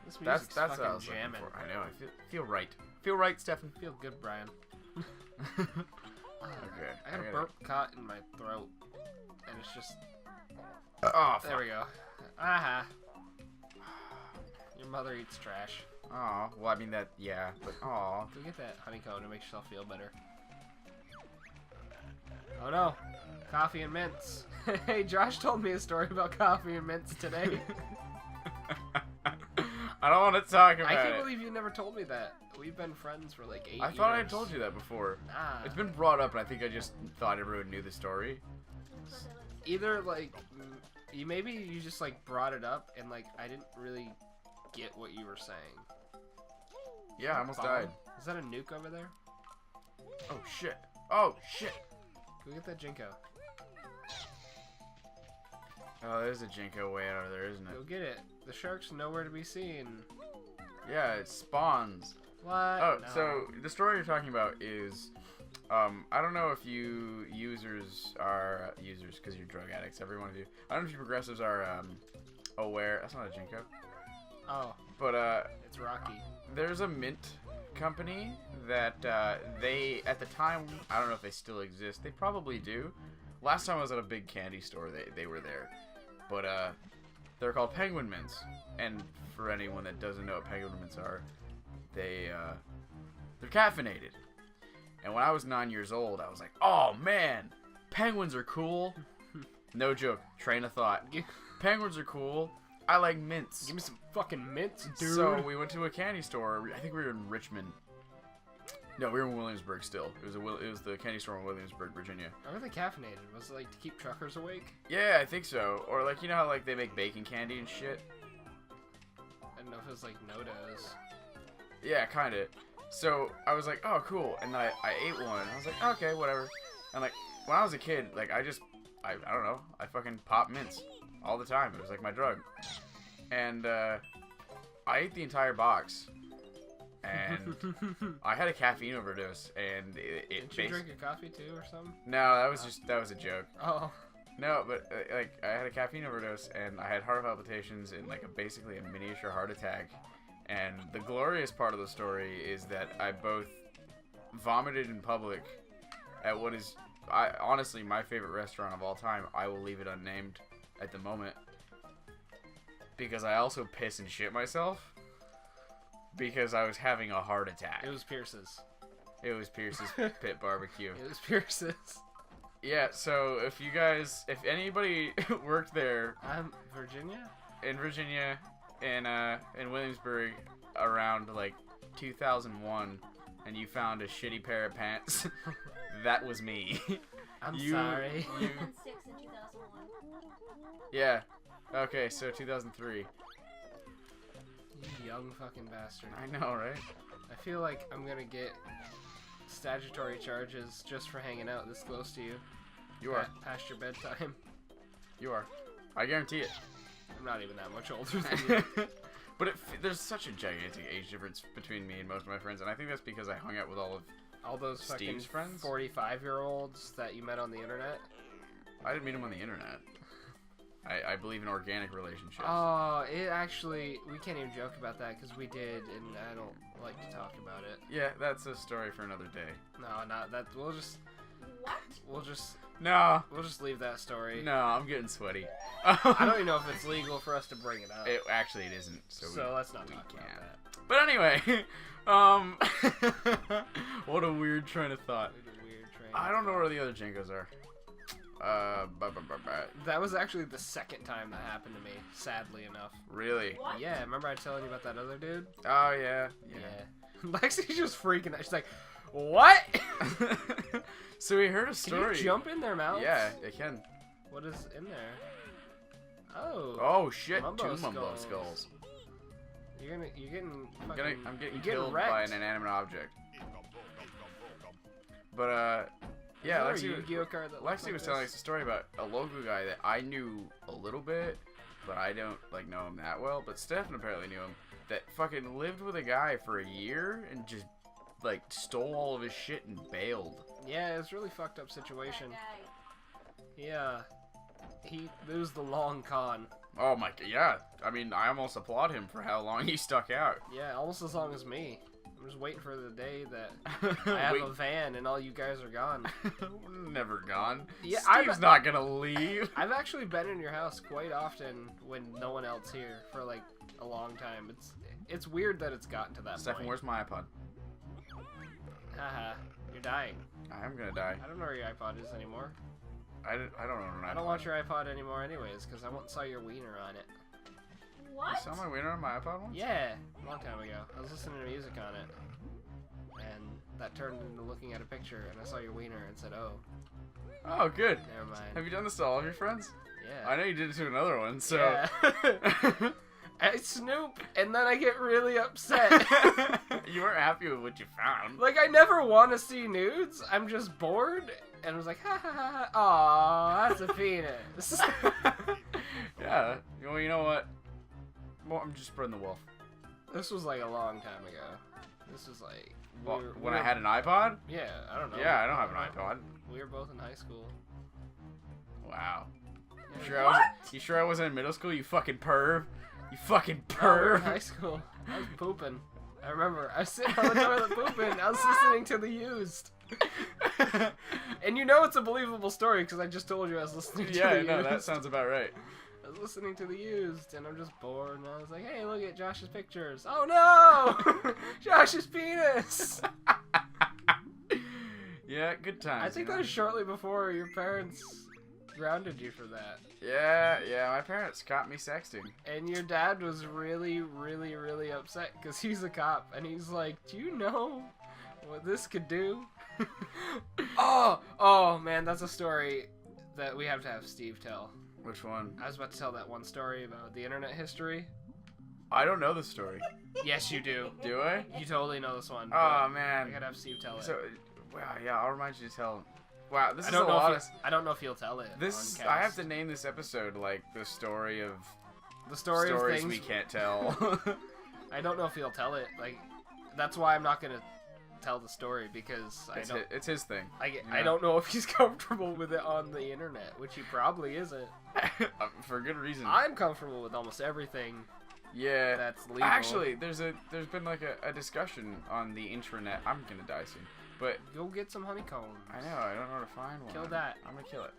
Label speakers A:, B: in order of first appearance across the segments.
A: This music's
B: That's what I was
A: jamming.
B: looking for. I know. I feel right. Feel right, Stefan.
A: Feel good, Brian.
B: Okay.
A: I got a burp caught in my throat, and it's just.
B: Oh,
A: there we go. Aha. Your mother eats trash.
B: Oh, well, I mean that, yeah, but oh.
A: Go get that honeycomb to make yourself feel better. Oh no, coffee and mints. Hey, Josh told me a story about coffee and mints today.
B: I don't want to talk about it.
A: I can't believe you never told me that. We've been friends for like 8 years.
B: I thought I had told you that before.
A: Nah.
B: It's been brought up, and I think I just thought everyone knew the story.
A: Either like, maybe you just like brought it up, and like I didn't really get what you were saying.
B: Yeah, I almost died.
A: Is that a nuke over there?
B: Oh shit! Oh shit!
A: Go get that Jinko.
B: Oh, there's a Jinko way out of there, isn't it?
A: Go get it. The shark's nowhere to be seen.
B: Yeah, it spawns.
A: What?
B: Oh,
A: No.
B: so the story you're talking about is, I don't know if you users are users because you're drug addicts. Every one of you. I don't know if you progressives are aware. That's not a Jinko.
A: Oh.
B: But
A: It's Rocky.
B: there's a mint company that they at the time, I don't know if they still exist. They probably do. Last time I was at a big candy store, they were there. But they're called Penguin Mints, and for anyone that doesn't know what Penguin Mints are, they're caffeinated. And when I was 9 years old, I was like, oh man, penguins are cool. No joke, train of thought. Penguins are cool. I like mints.
A: Give me some fucking mints, dude.
B: So we went to a candy store. I think we were in Richmond. No, we were in Williamsburg still. It was the candy store in Williamsburg, Virginia.
A: How are they caffeinated? Was it like to keep truckers awake?
B: Yeah, I think so. Or like, you know how like they make bacon candy and shit?
A: I don't know if it was like no-dos.
B: Yeah, kind of. So I was like, oh, cool. And then I ate one. And I was like, okay, whatever. And like, when I was a kid, like I don't know. I fucking pop mints all the time. It was like my drug. And I ate the entire box. And I had a caffeine overdose, and
A: Didn't you drink a coffee too, or something?
B: No, that was a joke.
A: Oh.
B: No, but like I had a caffeine overdose, and I had heart palpitations and like basically a miniature heart attack. And the glorious part of the story is that I both vomited in public at what is honestly my favorite restaurant of all time. I will leave it unnamed at the moment because I also piss and shit myself. Because I was having a heart attack.
A: It was Pierce's.
B: It was Pierce's Pit Barbecue.
A: It was Pierce's.
B: Yeah, so if anybody worked there...
A: Virginia?
B: In Virginia, in Williamsburg, around, like, 2001, and you found a shitty pair of pants, that was me.
A: I'm sorry.
C: 2006 and 2001.
B: Yeah. Okay, so 2003.
A: You young fucking bastard.
B: I know, right?
A: I feel like I'm gonna get statutory charges just for hanging out this close to you.
B: You are.
A: Past your bedtime.
B: You are. I guarantee it.
A: I'm not even that much older than you.
B: But there's such a gigantic age difference between me and most of my friends, and I think that's because I hung out with
A: all those
B: Steve's
A: fucking
B: friends?
A: 45-year-olds that you met on the internet.
B: I didn't meet them on the internet. I believe in organic relationships.
A: Oh, it actually, we can't even joke about that because we did, and I don't like to talk about it.
B: Yeah, that's a story for another day.
A: No, not that. We'll just leave that story.
B: No, I'm getting sweaty.
A: I don't even know if it's legal for us to bring it up.
B: Actually, it isn't. So
A: let's not talk about that.
B: But anyway, what a weird train of thought. I don't know where the other Jinkos are.
A: That was actually the second time that happened to me, sadly enough.
B: Really?
C: What?
A: Yeah, remember I telling you about that other dude?
B: Oh, yeah.
A: Lexi's just freaking out. She's like, what?
B: So we heard a story.
A: Can you jump in their mouths?
B: Yeah, I can.
A: What is in there? Oh.
B: Oh, shit.
A: Mumbo
B: Two Mumbo
A: skulls.
B: Skulls.
A: I'm
B: getting
A: getting
B: killed
A: wrecked.
B: by an inanimate object. But, yeah, Lexi was telling us a story about a local guy that I knew a little bit, but I don't like know him that well. But Stefan apparently knew him. That fucking lived with a guy for a year and just like stole all of his shit and bailed.
A: Yeah, it was a really fucked up situation. Yeah, it was the long con.
B: Oh my, yeah. I mean, I almost applaud him for how long he stuck out.
A: Yeah, almost as long as me. I'm just waiting for the day that I have a van and all you guys are gone.
B: Never gone.
A: Yeah,
B: Steve's not gonna leave.
A: I've actually been in your house quite often when no one else here for like a long time. It's weird that it's gotten to that
B: Stefan,
A: point.
B: where's my iPod?
A: Haha, you're dying.
B: I am gonna die.
A: I don't know where your iPod is anymore.
B: I don't know an iPod.
A: I don't want your iPod anymore anyways, because I once saw your wiener on it.
C: What?
B: You saw my wiener on my iPod once?
A: Yeah, a long time ago. I was listening to music on it. And that turned into looking at a picture, and I saw your wiener and said, oh.
B: Oh, good.
A: Never mind.
B: Have you done this to all of your friends?
A: Yeah.
B: I know you did it to another one, so...
A: Yeah. I snoop, and then I get really upset.
B: You weren't happy with what you found.
A: Like, I never want to see nudes. I'm just bored, and I was like, ha ha ha ha. Aw, that's a penis.
B: Yeah. Well, you know what? Well, I'm just spreading the wealth.
A: This was like a long time ago. This was like...
B: Well, when I had an iPod?
A: Yeah, I don't know.
B: Yeah, I don't have an iPod.
A: We were both in high school.
B: Wow.
A: Yeah,
B: You sure I wasn't in middle school, you fucking perv? You fucking
A: we were in
B: perv.
A: high school. I was pooping. I remember. I was sitting on the toilet pooping. I was listening to The Used. And you know it's a believable story because I just told you I was listening to The
B: Yeah,
A: Used.
B: no, that sounds about right.
A: I was listening to The Used, and I'm just bored, and I was like, hey, look at Josh's pictures. Oh, no! Josh's penis!
B: Yeah, good times.
A: I think that was shortly before your parents grounded you for that.
B: Yeah, my parents caught me sexting.
A: And your dad was really, really, really upset because he's a cop, and he's like, do you know what this could do? Oh, man, that's a story that we have to have Steve tell.
B: Which one?
A: I was about to tell that one story about the internet history.
B: I don't know the story.
A: Yes, you do.
B: Do I?
A: You totally know this one.
B: Oh,
A: but
B: man.
A: I gotta have Steve tell it.
B: So, wow, yeah, I'll remind you to tell. Wow, this
A: I
B: is a
A: don't know
B: lot
A: if
B: of...
A: I don't know if he'll tell it.
B: This,
A: on
B: I have
A: cast.
B: to name this episode, like, the story of...
A: The story of
B: stories
A: things
B: we can't tell.
A: I don't know if he'll tell it. Like, that's why I'm not gonna tell the story because
B: It's his thing.
A: I don't know if he's comfortable with it on the internet, which he probably isn't.
B: For good reason.
A: I'm comfortable with almost everything
B: Yeah.
A: that's legal.
B: Actually, there's been like a discussion on the intranet. I'm gonna die soon, but
A: go get some honeycombs.
B: I know I don't know where to find one.
A: Kill that.
B: I'm gonna kill it.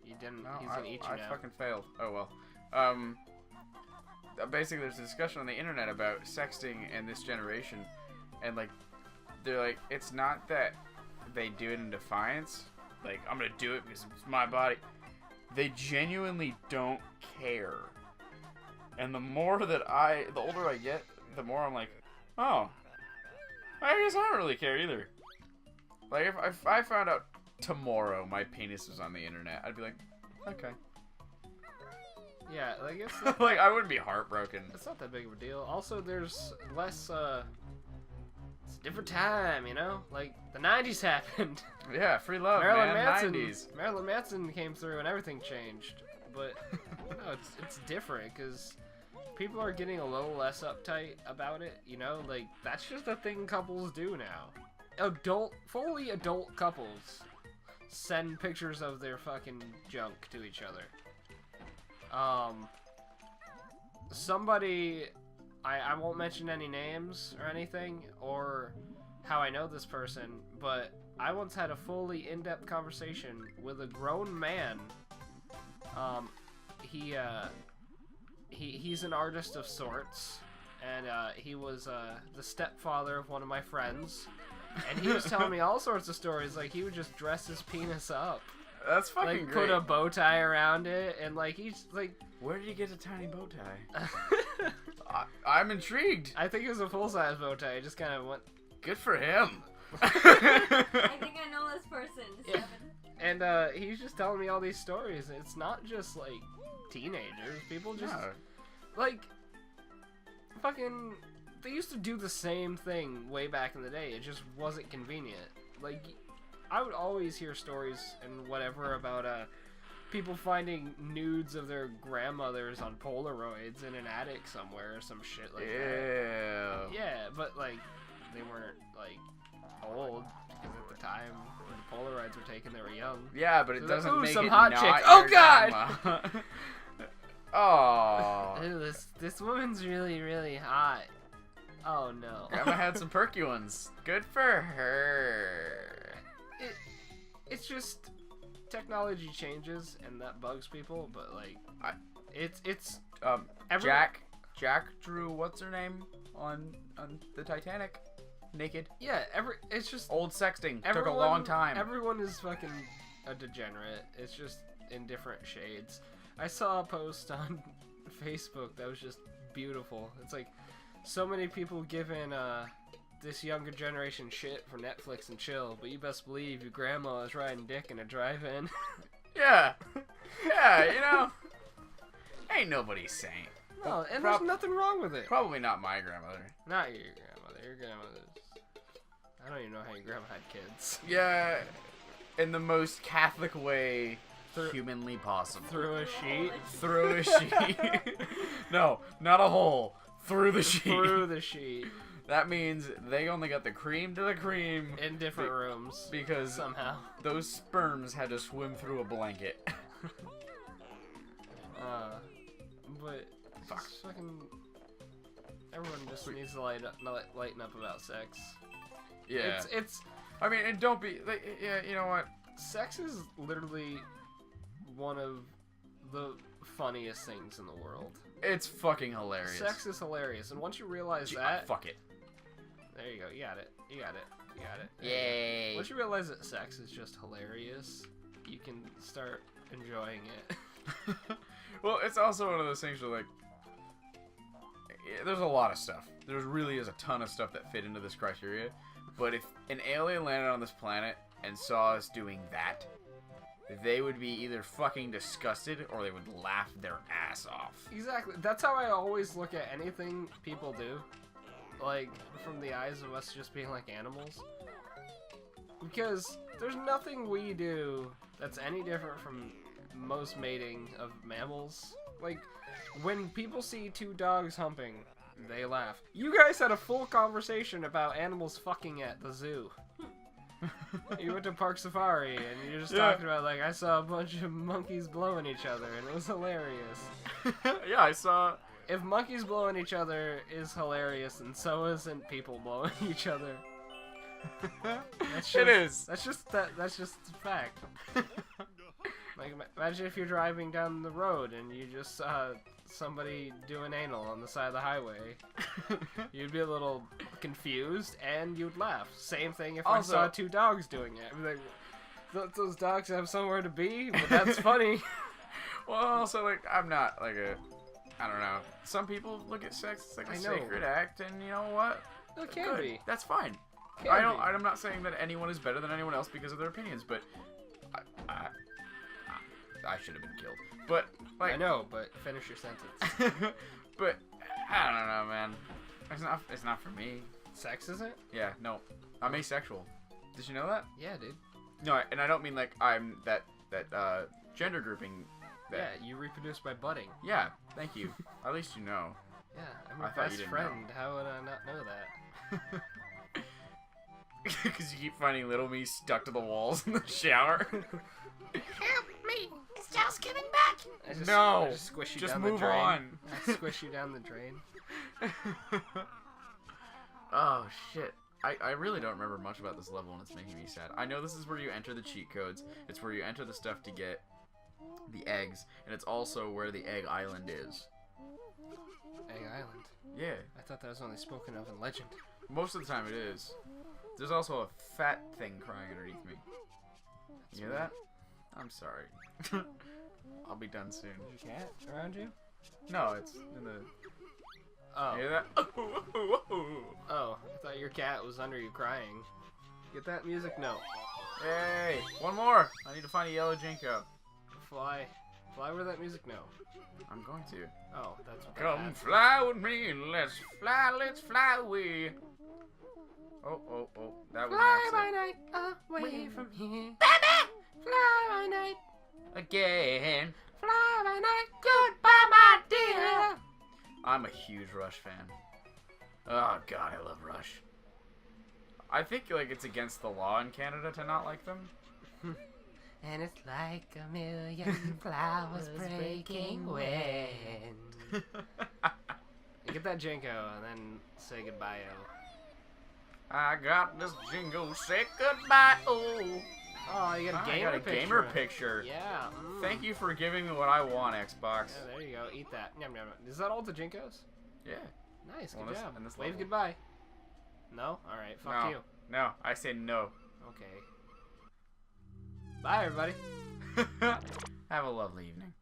A: You didn't.
B: No,
A: He's gonna eat you
B: I
A: now.
B: fucking failed. Oh well. Basically, there's a discussion on the internet about sexting and this generation, and like, they're like, it's not that they do it in defiance. Like, I'm gonna do it because it's my body. They genuinely don't care. And the older I get, the more I'm like, oh, I guess I don't really care either. Like, if I found out tomorrow my penis was on the internet, I'd be like, okay.
A: Yeah, like it's not,
B: Like, I wouldn't be heartbroken.
A: it's not that big of a deal. Also, there's less. It's a different time, you know. Like the '90s happened.
B: Yeah, free love,
A: Marilyn
B: man.
A: Manson.
B: 90s.
A: Marilyn Manson came through and everything changed. But no, it's different because people are getting a little less uptight about it. You know, like that's just a thing couples do now. Fully adult couples send pictures of their fucking junk to each other. Somebody, I won't mention any names or anything or how I know this person, but I once had a fully in-depth conversation with a grown man. He's an artist of sorts, and he was the stepfather of one of my friends, and he was telling me all sorts of stories. Like he would just dress his penis up,
B: That's fucking
A: like
B: great.
A: put a bow tie around it, and like he's like.
B: Where did he get a tiny bow tie? I'm intrigued.
A: I think it was a full-size bow tie. It just kind of went.
B: Good for him.
C: I think I know this person.
A: Yeah. And he's just telling me all these stories. It's not just like teenagers. People just
B: No.
A: like fucking. They used to do the same thing way back in the day. It just wasn't convenient. Like I would always hear stories and whatever about people finding nudes of their grandmothers on Polaroids in an attic somewhere or some shit like that.
B: Ew.
A: Yeah, but like they weren't like old because at the time when the Polaroids were taken, they were young.
B: Yeah, but it
A: So
B: doesn't
A: ooh,
B: make
A: some
B: it
A: hot
B: not
A: chick.
B: your
A: Oh, God!
B: grandma. Oh.
A: Ew, this woman's really, really hot. Oh no.
B: Grandma had some perky ones. Good for her.
A: It's just technology changes and that bugs people, but like it's
B: Jack drew what's her name on the Titanic, naked.
A: Yeah, it's just
B: Old sexting took a long time.
A: Everyone is fucking a degenerate. It's just in different shades. I saw a post on Facebook that was just beautiful. It's like so many people giving this younger generation shit for Netflix and chill, but you best believe your grandma is riding dick in a drive-in.
B: Yeah, you know, ain't nobody saying.
A: No, and there's nothing wrong with it.
B: Probably not my grandmother.
A: Not your grandmother. Your grandmother's... I don't even know how your grandma had kids.
B: Yeah, in the most Catholic way humanly possible.
A: Through a sheet?
B: Through a sheet. No, not a hole. Through the sheet.
A: Through the sheet.
B: That means they only got the cream to the cream.
A: In different rooms.
B: Because
A: somehow
B: those sperms had to swim through a blanket.
A: But fucking everyone just needs to lighten up about sex.
B: Yeah.
A: It's.
B: I mean, and don't be like, yeah. You know what?
A: Sex is literally one of the funniest things in the world.
B: It's fucking hilarious.
A: Sex is hilarious, and once you realize that,
B: fuck it.
A: There you go. You got it. You got it. You got it.
B: Yay.
A: Once you realize that sex is just hilarious, you can start enjoying it.
B: Well, it's also one of those things where, like, there's a lot of stuff. There really is a ton of stuff that fit into this criteria. But if an alien landed on this planet and saw us doing that, they would be either fucking disgusted or they would laugh their ass off.
A: Exactly. That's how I always look at anything people do. Like, from the eyes of us just being like animals. Because there's nothing we do that's any different from most mating of mammals. Like, when people see two dogs humping, they laugh. You guys had a full conversation about animals fucking at the zoo. You went to Park Safari and you're just talking about, like, I saw a bunch of monkeys blowing each other and it was hilarious.
B: Yeah, I saw...
A: If monkeys blowing each other is hilarious, then so isn't people blowing each other.
B: It is.
A: That's just a fact. Like, imagine if you're driving down the road and you just saw somebody doing anal on the side of the highway. You'd be a little confused and you'd laugh. Same thing if I saw two dogs doing it. I'd be like, those dogs have somewhere to be, but that's funny.
B: Well, also, like, I'm not, like, I don't know. Some people look at sex as, like, a sacred act, and you know what?
A: It can be.
B: That's fine. I'm not saying that anyone is better than anyone else because of their opinions, but I should have been killed. But, like...
A: I know, but finish your sentence.
B: But, I don't know, man. It's not for me.
A: Sex isn't?
B: Yeah, no. I'm asexual. Did you know that?
A: Yeah, dude.
B: No, and I don't mean, like, I'm that gender grouping.
A: Yeah, you reproduce by budding.
B: Yeah, thank you. At least you know.
A: Yeah, I'm your best friend. How would I not know that?
B: Because you keep finding little me stuck to the walls in the shower.
C: Help me! It's just getting back!
A: I just squish you
B: just
A: down
B: move
A: the drain.
B: on.
A: I squish you down the drain.
B: Oh, shit. I really don't remember much about this level and it's making me sad. I know this is where you enter the cheat codes. It's where you enter the stuff to get the eggs. And it's also where the egg island is.
A: Egg Island?
B: Yeah.
A: I thought that was only spoken of in legend.
B: Most of the time it is. There's also a fat thing crying underneath me. You hear that? I'm sorry. I'll be done soon.
A: Is your cat around you?
B: No, it's in the...
A: Oh.
B: You hear that?
A: Oh, I thought your cat was under you crying. Get that music? No.
B: Hey, one more! I need to find a yellow Jinko.
A: Fly. Fly where that music? No.
B: I'm going to.
A: Oh, that's what
B: Come fly with me and let's fly away. Oh, that was
A: fly
B: an
A: by
B: accident.
A: night, away from here.
C: Baby!
A: Fly by night,
B: Again.
A: fly by night, goodbye my dear.
B: I'm a huge Rush fan. Oh god, I love Rush. I think like it's against the law in Canada to not like them.
A: And it's like a million flowers breaking wind. Get that Jinko and then say goodbye,
B: I got this jingle, say goodbye, oh.
A: Oh, you got a gamer picture.
B: Gamer picture.
A: Yeah.
B: Thank you for giving me what I want, Xbox.
A: Yeah, there you go. Eat that. Yum, yum, yum. Is that all the Jinkos?
B: Yeah.
A: Nice, good
B: Well,
A: job.
B: this
A: Wave
B: level.
A: goodbye. No? Alright, fuck you.
B: No, I say no.
A: Okay. Bye, everybody.
B: Have a lovely evening.